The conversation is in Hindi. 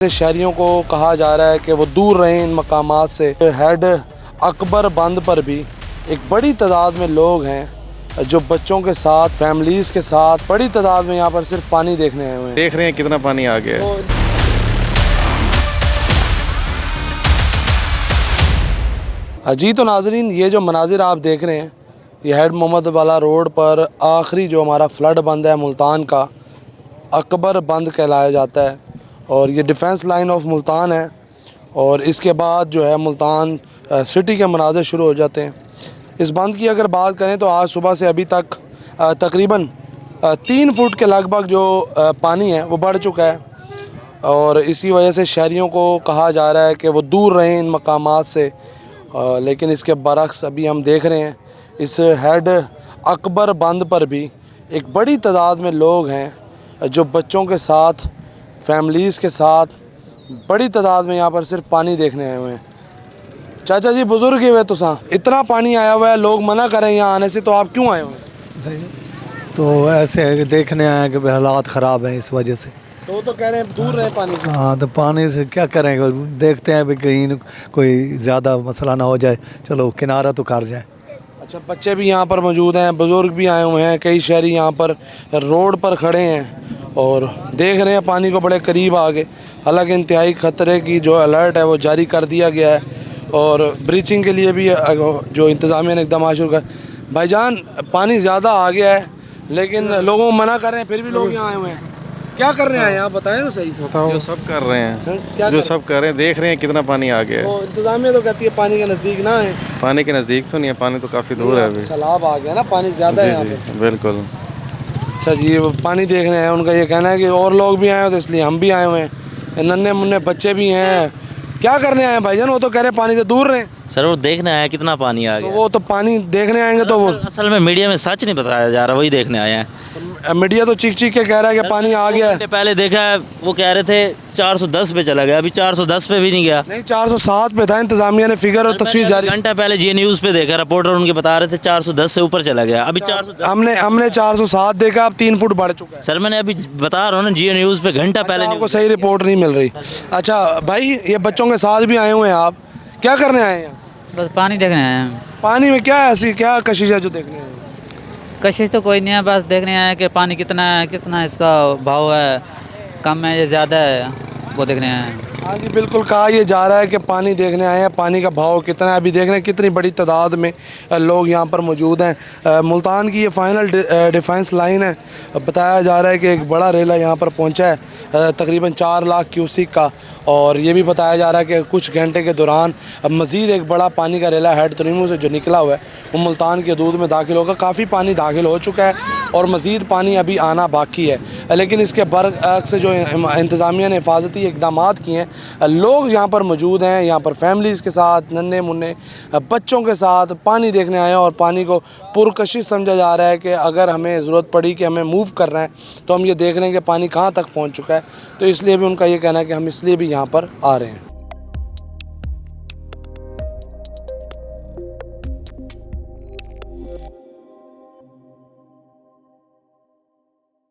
शहरियों को कहा जा रहा है कि वो दूर रहें इन मकामात से। हेड अकबर बंद पर भी एक बड़ी तादाद में लोग हैं जो बच्चों के साथ, फैमिलीज़ के साथ बड़ी तादाद में यहाँ पर सिर्फ पानी देखने आए हुए हैं। देख रहे हैं कितना पानी आ गया है। जी तो नाजरीन, ये जो मनाजिर आप देख रहे हैं, ये हेड मोहम्मद वाला रोड पर आखिरी जो हमारा फ्लड बंद है मुल्तान का, अकबर बंद कहलाया जाता है और ये डिफेंस लाइन ऑफ मुल्तान है। और इसके बाद जो है मुल्तान सिटी के मनाजिर शुरू हो जाते हैं। इस बंद की अगर बात करें तो आज सुबह से अभी तक तकरीबन 3 फुट के लगभग जो पानी है वो बढ़ चुका है और इसी वजह से शहरियों को कहा जा रहा है कि वो दूर रहें इन मकामात से। लेकिन इसके बरक्स अभी हम देख रहे हैं इस हेड अकबर बंद पर भी एक बड़ी तादाद में लोग हैं जो बच्चों के साथ, फैमिलीज़ के साथ बड़ी तादाद में यहाँ पर सिर्फ पानी देखने आए हुए हैं। चाचा जी बुज़ुर्ग ही हुए तो इतना पानी आया हुआ है, लोग मना करें यहाँ आने से, तो आप क्यों आए हुए हैं? सही तो ऐसे है कि देखने आए कि हालात ख़राब हैं इस वजह से। तो वो तो कह रहे हैं दूर रहे पानी से। हाँ, तो पानी से क्या करेंगे, देखते हैं भी कहीं कोई ज़्यादा मसला ना हो जाए, चलो किनारा तो कर जाए। अच्छा, बच्चे भी यहाँ पर मौजूद हैं, बुज़ुर्ग भी आए हुए हैं, कई शहरी यहाँ पर रोड पर खड़े हैं और देख रहे हैं पानी को बड़े करीब आके। हालांकि इंतहाई ख़तरे की जो अलर्ट है वो जारी कर दिया गया है और ब्रीचिंग के लिए भी जो इंतज़ामिया ने इक़दाम शुरू कर। भाईजान, पानी ज़्यादा आ गया है लेकिन लोगों को मना कर रहे हैं, फिर भी लोग यहाँ आए हुए हैं। क्या कर रहे हैं यहाँ, बताएं तो सही। जो सब कर रहे हैं, क्या सब कर रहे हैं, देख रहे हैं कितना पानी आ गया है। इंतज़ामिया तो कहती है पानी के नज़दीक ना है। पानी के नज़दीक तो नहीं है, पानी तो काफ़ी दूर है अभी। सैलाब आ गया ना, पानी ज़्यादा है यहाँ पे। बिल्कुल। अच्छा जी, पानी देख रहे हैं, उनका ये कहना है कि और लोग भी आए हो तो इसलिए हम भी आए हुए हैं। नन्हे मुन्ने बच्चे भी हैं। क्या करने आए हैं भाईजान? वो तो कह रहे हैं पानी से दूर रहें। सर वो देखने आया कितना पानी आ गया। तो वो तो पानी देखने आएंगे तो वो असल में मीडिया में सच नहीं बताया जा रहा, वही देखने आए हैं। मीडिया तो चीख चीख के कह रहा है कि पानी आ गया है। पहले देखा है, वो कह रहे थे 410 पे चला गया, अभी 410 पे भी नहीं गया। नहीं, 407 पे था। इंतजामिया ने फिगर और तस्वीर जारी। घंटा पहले जी न्यूज़ पे देखा, रिपोर्टर उनके बता रहे थे 410 से ऊपर चला गया, अभी 410। हमने 407 देखा, अब 3 फुट बढ़ चुका है। सर मैंने अभी बता रहा हूँ ना, जी न्यूज़ पे घंटा पहले आपको सही रिपोर्ट नहीं मिल रही। अच्छा भाई, ये बच्चों के साथ भी आए हुए हैं, आप क्या करने आए हैं? बस पानी देखने आए हैं। पानी में क्या ऐसी क्या कशिश है जो देखने आए हैं? कशिश तो कोई नहीं है, बस देखने आए हैं कि पानी कितना है, कितना इसका भाव है, कम है या ज़्यादा है, वो देखने आए हैं। हाँ जी, बिल्कुल कहा ये जा रहा है कि पानी देखने आए हैं, पानी का भाव कितना है अभी देख रहे हैं। कितनी बड़ी तादाद में लोग यहाँ पर मौजूद हैं। मुल्तान की ये फाइनल डिफेंस लाइन है। बताया जा रहा है कि एक बड़ा रेला यहाँ पर पहुँचा है, तकरीबन 4 लाख क्यूसिक का। और ये भी बताया जा रहा है कि कुछ घंटे के दौरान मज़ीद एक बड़ा पानी का रेला हेड तरीमू से जो निकला हुआ है वो मुल्तान के हदूद में दाखिल होगा। काफ़ी पानी दाखिल हो चुका है और मज़ीद पानी अभी आना बाकी है। लेकिन इसके बरअक्स जो इंतज़ामिया ने हिफाजती इक़दाम किए हैं, लोग यहाँ पर मौजूद हैं, यहाँ पर फैमिलीज़ के साथ, नन्हे मुन्ने बच्चों के साथ पानी देखने आए हैं। और पानी को पुरकशिश समझा जा रहा है कि अगर हमें ज़रूरत पड़ी कि हमें मूव करना है तो हम ये देख लें कि पानी कहाँ तक पहुँच चुका है। तो इसलिए भी उनका ये कहना है कि हम इसलिए भी यहाँ पर आ रहे हैं।